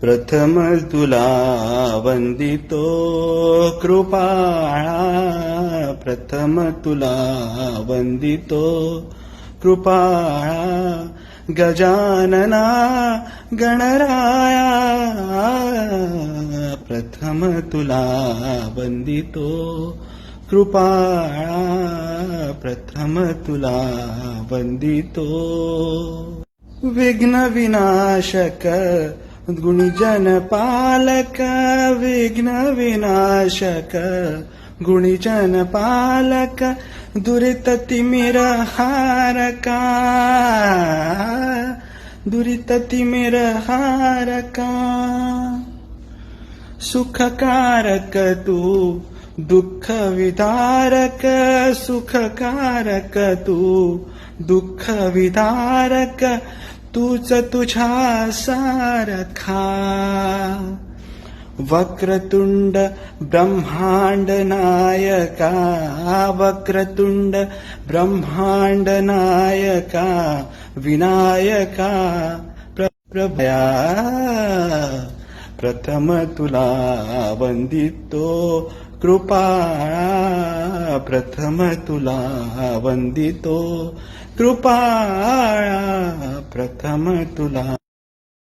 प्रथम तुला वंदितो कृपाळा, प्रथम तुला वंदितो कृपाळा, गजानना गणराया, प्रथम तुला वंदितो कृपाळा, प्रथम तुला वंदितो. विघ्न विनाशक गुणीजन पालक, विघ्न विनाशक गुणीजन पालक, दुरित तिमिर हारका, दुरित तिमिर हारका. सुखकारक तू दुःख विदारक, सुखकारक तू दुःख विदारक, तूच तुझ्या सारखा. वक्रतुंड ब्रह्मांड नायका, वक्रतुंड ब्रह्मांड नायका, विनायका प्रभया. प्रथम तुला वंदितो कृपाळा, प्रथम तुला वंदितो कृपाळा, प्रथम तुला